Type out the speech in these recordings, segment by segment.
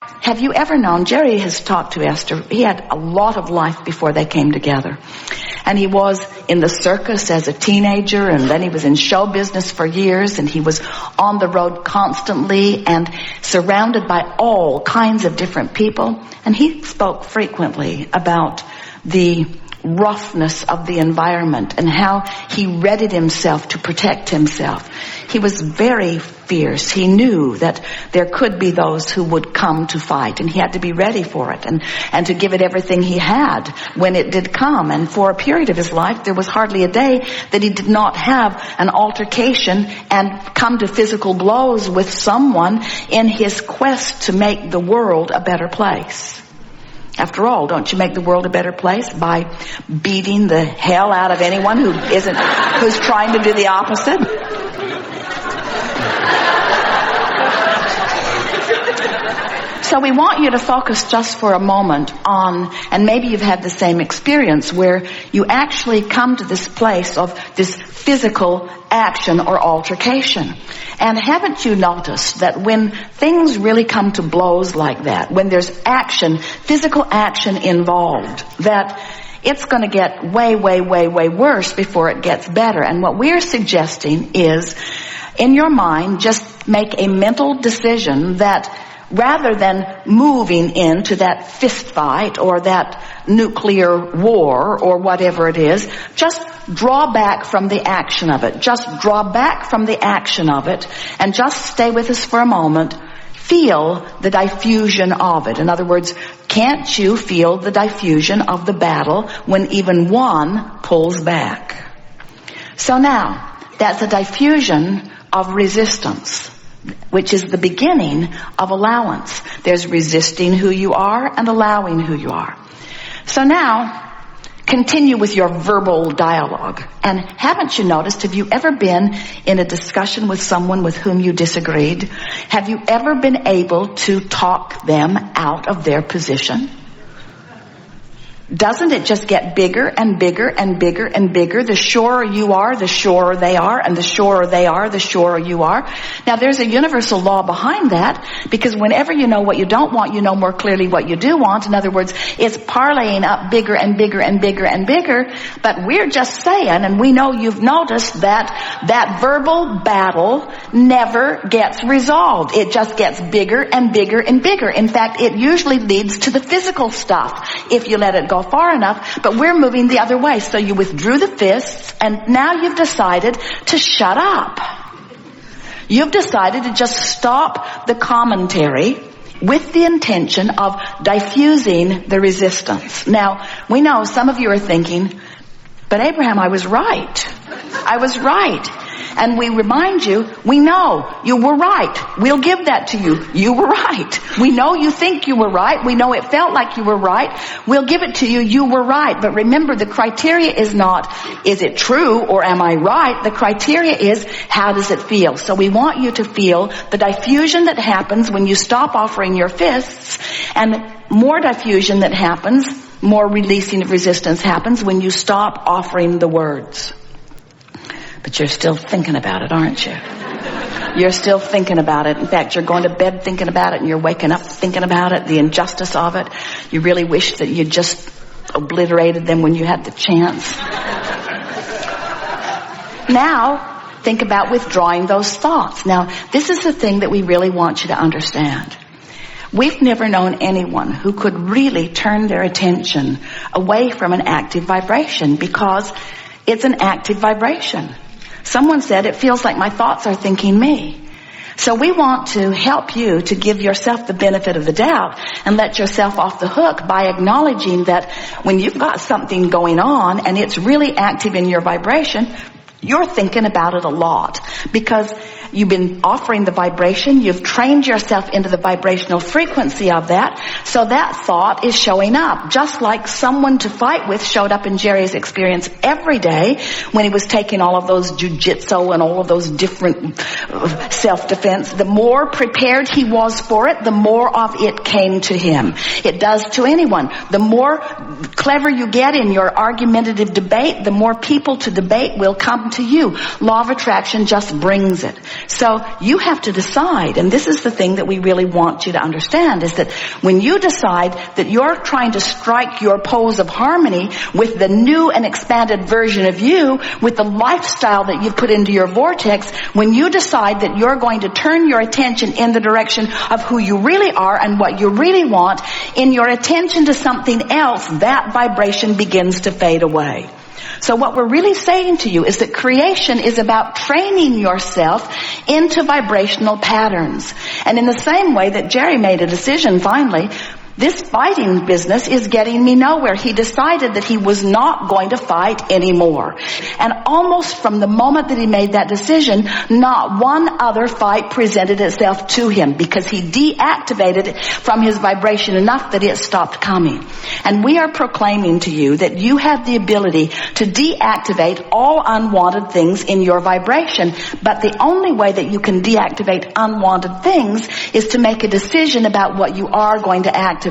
Have you ever known, Jerry has talked to Esther, he had a lot of life before they came together. And he was in the circus as a teenager, and then he was in show business for years, and he was on the road constantly and surrounded by all kinds of different people. And he spoke frequently about the roughness of the environment and how he readied himself to protect himself. He was very fierce. He knew that there could be those who would come to fight, and he had to be ready for it and to give it everything he had when it did come. And for a period of his life, there was hardly a day that he did not have an altercation and come to physical blows with someone in his quest to make the world a better place. After all, don't you make the world a better place by beating the hell out of anyone who's trying to do the opposite? So we want you to focus just for a moment on, and maybe you've had the same experience, where you actually come to this place of this physical action or altercation. And haven't you noticed that when things really come to blows like that, when there's action, physical action involved, that it's going to get way, way, way, way worse before it gets better. And what we're suggesting is, in your mind, just make a mental decision that rather than moving into that fist fight or that nuclear war or whatever it is, just draw back from the action of it. Just draw back from the action of it and just stay with us for a moment. Feel the diffusion of it. In other words, can't you feel the diffusion of the battle when even one pulls back? So now, that's a diffusion of resistance, which is the beginning of allowance. There's resisting who you are and allowing who you are. So now, continue with your verbal dialogue. And haven't you noticed, have you ever been in a discussion with someone with whom you disagreed? Have you ever been able to talk them out of their position? Doesn't it just get bigger and bigger and bigger and bigger? The surer you are, the surer they are, and the surer they are, the surer you are. Now, there's a universal law behind that, because whenever you know what you don't want, you know more clearly what you do want. In other words, it's parlaying up bigger and bigger and bigger and bigger. But we're just saying, and we know you've noticed that verbal battle never gets resolved. It just gets bigger and bigger and bigger. In fact, it usually leads to the physical stuff if you let it go far enough, but we're moving the other way. So you withdrew the fists, and now you've decided to shut up. You've decided to just stop the commentary with the intention of diffusing the resistance. Now, we know some of you are thinking, but Abraham, I was right. I was right. And we remind you, we know you were right. We'll give that to you. You were right. We know you think you were right. We know it felt like you were right. We'll give it to you. You were right. But remember, the criteria is not, is it true or am I right? The criteria is, how does it feel? So we want you to feel the diffusion that happens when you stop offering your fists, and more diffusion that happens, more releasing of resistance happens when you stop offering the words. But you're still thinking about it, aren't you? You're still thinking about it. In fact, you're going to bed thinking about it, and you're waking up thinking about it, the injustice of it. You really wish that you just obliterated them when you had the chance. Now, think about withdrawing those thoughts. Now, this is the thing that we really want you to understand. We've never known anyone who could really turn their attention away from an active vibration, because it's an active vibration. Someone said, it feels like my thoughts are thinking me. So we want to help you to give yourself the benefit of the doubt and let yourself off the hook by acknowledging that when you've got something going on and it's really active in your vibration, you're thinking about it a lot, because you've been offering the vibration. You've trained yourself into the vibrational frequency of that. So that thought is showing up, just like someone to fight with showed up in Jerry's experience every day when he was taking all of those jujitsu and all of those different self-defense. The more prepared he was for it, the more of it came to him. It does to anyone. The more clever you get in your argumentative debate, the more people to debate will come to you. Law of attraction just brings it. So you have to decide, and this is the thing that we really want you to understand, is that when you decide that you're trying to strike your pose of harmony with the new and expanded version of you, with the lifestyle that you've put into your vortex, when you decide that you're going to turn your attention in the direction of who you really are and what you really want, in your attention to something else, that vibration begins to fade away. So what we're really saying to you is that creation is about training yourself into vibrational patterns. And in the same way that Jerry made a decision finally, this fighting business is getting me nowhere. He decided that he was not going to fight anymore. And almost from the moment that he made that decision, not one other fight presented itself to him, because he deactivated it from his vibration enough that it stopped coming. And we are proclaiming to you that you have the ability to deactivate all unwanted things in your vibration. But the only way that you can deactivate unwanted things is to make a decision about what you are going to activate.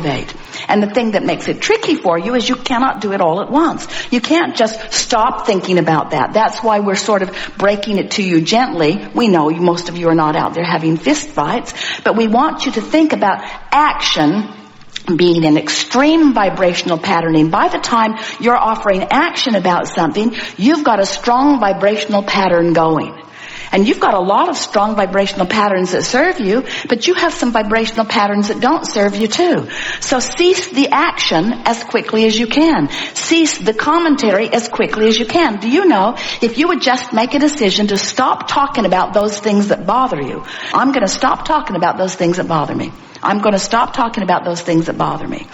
And the thing that makes it tricky for you is you cannot do it all at once. You can't just stop thinking about that. That's why we're sort of breaking it to you gently. We know most of you are not out there having fist fights, but we want you to think about action being an extreme vibrational patterning. By the time you're offering action about something, you've got a strong vibrational pattern going. And you've got a lot of strong vibrational patterns that serve you, but you have some vibrational patterns that don't serve you too. So cease the action as quickly as you can. Cease the commentary as quickly as you can. Do you know, if you would just make a decision to stop talking about those things that bother you, I'm going to stop talking about those things that bother me. I'm going to stop talking about those things that bother me.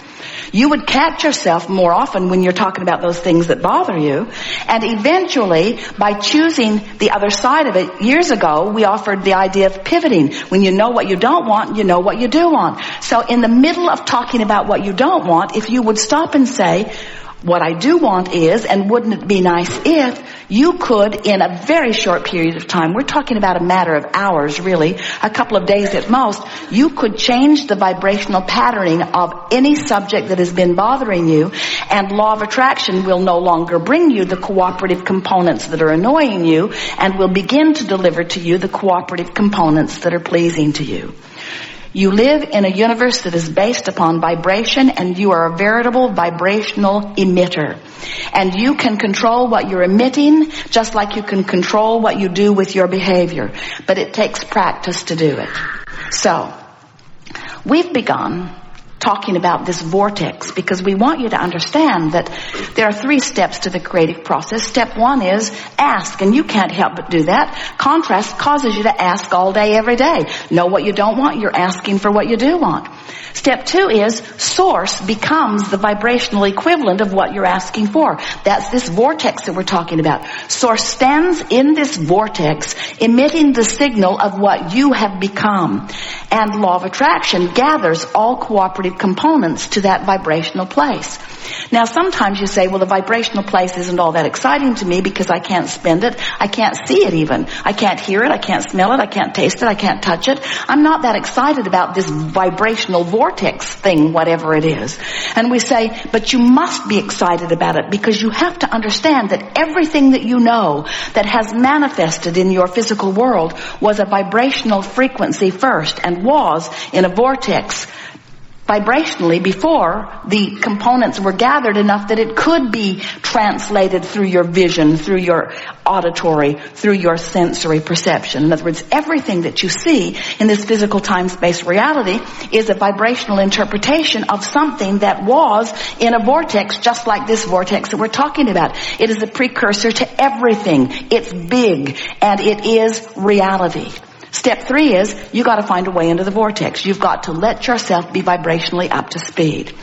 You would catch yourself more often when you're talking about those things that bother you. And eventually, by choosing the other side of it, years ago, we offered the idea of pivoting. When you know what you don't want, you know what you do want. So in the middle of talking about what you don't want, if you would stop and say, what I do want is, and wouldn't it be nice if, you could, in a very short period of time, we're talking about a matter of hours really, a couple of days at most, you could change the vibrational patterning of any subject that has been bothering you, and law of attraction will no longer bring you the cooperative components that are annoying you, and will begin to deliver to you the cooperative components that are pleasing to you. You live in a universe that is based upon vibration, and you are a veritable vibrational emitter. And you can control what you're emitting just like you can control what you do with your behavior. But it takes practice to do it. So, we've begun talking about this vortex because we want you to understand that there are 3 steps to the creative process. Step 1 is ask, and you can't help but do that. Contrast causes you to ask all day, every day. Know what you don't want, you're asking for what you do want. Step 2 is source becomes the vibrational equivalent of what you're asking for. That's this vortex that we're talking about. Source stands in this vortex, emitting the signal of what you have become. And law of attraction gathers all cooperative components to that vibrational place. Now sometimes you say, well, the vibrational place isn't all that exciting to me because I can't spend it. I can't see it even. I can't hear it. I can't smell it. I can't taste it. I can't touch it. I'm not that excited about this vibrational vortex thing, whatever it is. And we say, but you must be excited about it because you have to understand that everything that you know that has manifested in your physical world was a vibrational frequency first and was in a vortex vibrationally before the components were gathered enough that it could be translated through your vision, through your auditory, through your sensory perception. In other words, everything that you see in this physical time-space reality is a vibrational interpretation of something that was in a vortex just like this vortex that we're talking about. It is a precursor to everything. It's big and it is reality. Step 3 is you got to find a way into the vortex. You've got to let yourself be vibrationally up to speed.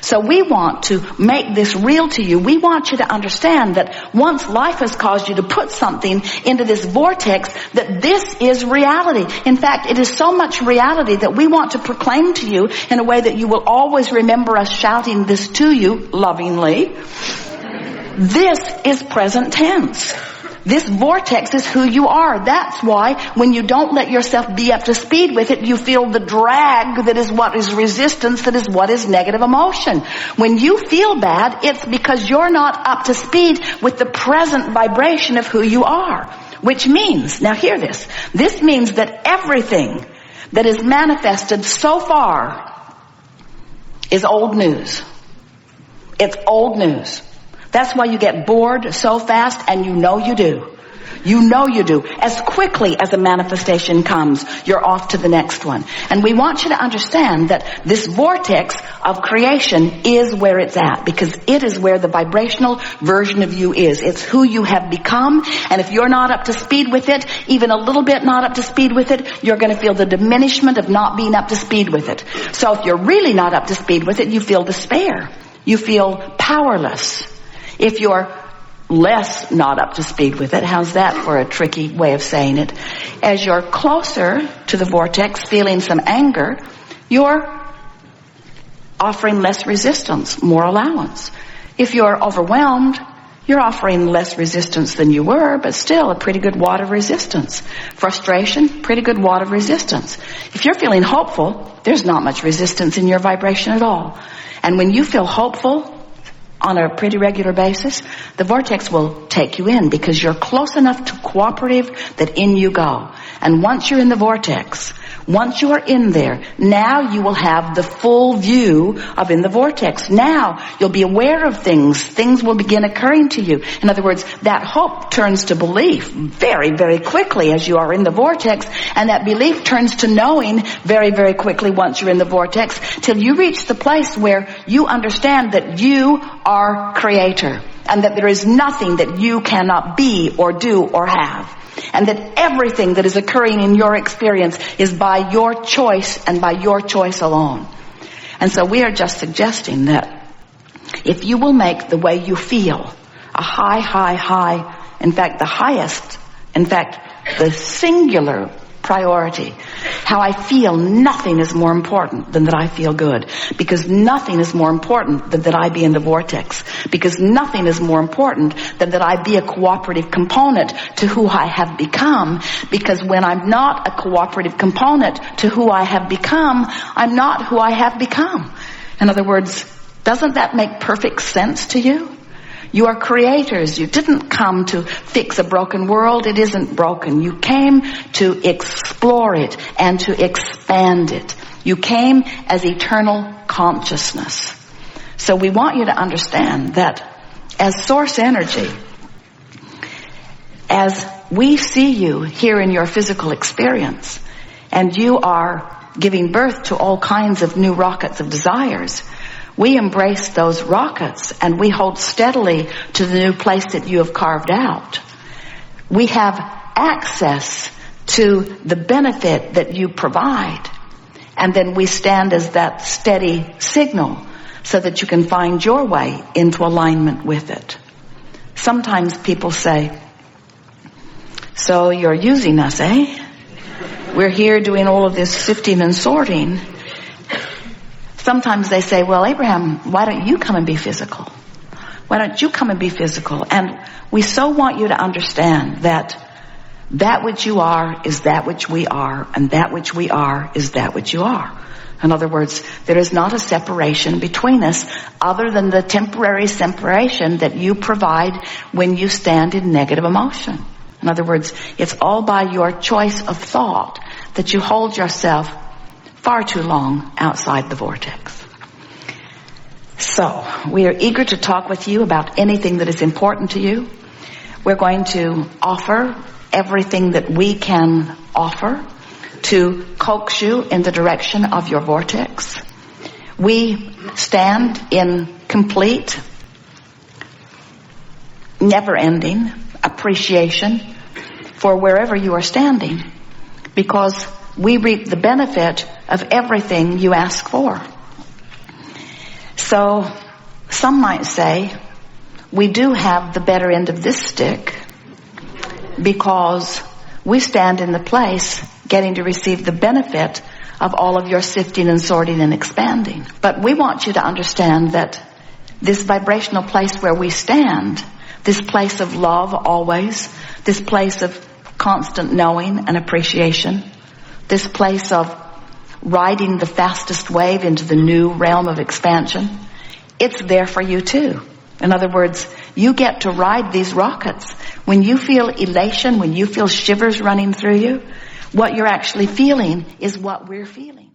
So we want to make this real to you. We want you to understand that once life has caused you to put something into this vortex, that this is reality. In fact, it is so much reality that we want to proclaim to you in a way that you will always remember us shouting this to you lovingly. This is present tense. This vortex is who you are. That's why when you don't let yourself be up to speed with it, you feel the drag that is what is resistance, that is what is negative emotion. When you feel bad, it's because you're not up to speed with the present vibration of who you are. which means, now hear this, this means that everything that is manifested so far is old news. It's old news. That's why you get bored so fast, and you know you do. You know you do. As quickly as a manifestation comes, you're off to the next one. And we want you to understand that this vortex of creation is where it's at, because it is where the vibrational version of you is. It's who you have become. And if you're not up to speed with it, even a little bit not up to speed with it, you're going to feel the diminishment of not being up to speed with it. So if you're really not up to speed with it, you feel despair. You feel powerless. If you're less not up to speed with it, how's that for a tricky way of saying it? As you're closer to the vortex, feeling some anger, you're offering less resistance, more allowance. If you're overwhelmed, you're offering less resistance than you were, but still a pretty good wad of resistance. Frustration, pretty good wad of resistance. If you're feeling hopeful, there's not much resistance in your vibration at all. And when you feel hopeful on a pretty regular basis, the vortex will take you in, because you're close enough to cooperative that in you go. And once you're in the vortex, once you are in there, now you will have the full view of in the vortex. Now you'll be aware of things. Things will begin occurring to you. In other words, that hope turns to belief very, very quickly as you are in the vortex. And that belief turns to knowing very, very quickly once you're in the vortex, till you reach the place where you understand that you are creator, and that there is nothing that you cannot be or do or have. And that everything that is occurring in your experience is by your choice and by your choice alone. And so we are just suggesting that if you will make the way you feel a high, high, high, in fact the highest, in fact the singular priority, how I feel, nothing is more important than that I feel good. Because nothing is more important than that I be in the vortex. Because nothing is more important than that I be a cooperative component to who I have become. Because when I'm not a cooperative component to who I have become, I'm not who I have become. In other words, doesn't that make perfect sense to you? You are creators. You didn't come to fix a broken world. It isn't broken. You came to explore it and to expand it. You came as eternal consciousness. So we want you to understand that as source energy, as we see you here in your physical experience, and you are giving birth to all kinds of new rockets of desires, we embrace those rockets and we hold steadily to the new place that you have carved out. We have access to the benefit that you provide. And then we stand as that steady signal so that you can find your way into alignment with it. Sometimes people say, so you're using us, eh? We're here doing all of this sifting and sorting. Sometimes they say, well, Abraham, why don't you come and be physical? Why don't you come and be physical? And we so want you to understand that that which you are is that which we are, and that which we are is that which you are. In other words, there is not a separation between us other than the temporary separation that you provide when you stand in negative emotion. In other words, it's all by your choice of thought that you hold yourself far too long outside the vortex. So, we are eager to talk with you about anything that is important to you. We're going to offer everything that we can offer to coax you in the direction of your vortex. We stand in complete, never-ending appreciation for wherever you are standing, because we reap the benefit of everything you ask for. So, some might say, we do have the better end of this stick because we stand in the place getting to receive the benefit of all of your sifting and sorting and expanding. But we want you to understand that this vibrational place where we stand, this place of love always, this place of constant knowing and appreciation, this place of riding the fastest wave into the new realm of expansion, it's there for you too. In other words, you get to ride these rockets When you feel elation, when you feel shivers running through you, what you're actually feeling is what we're feeling.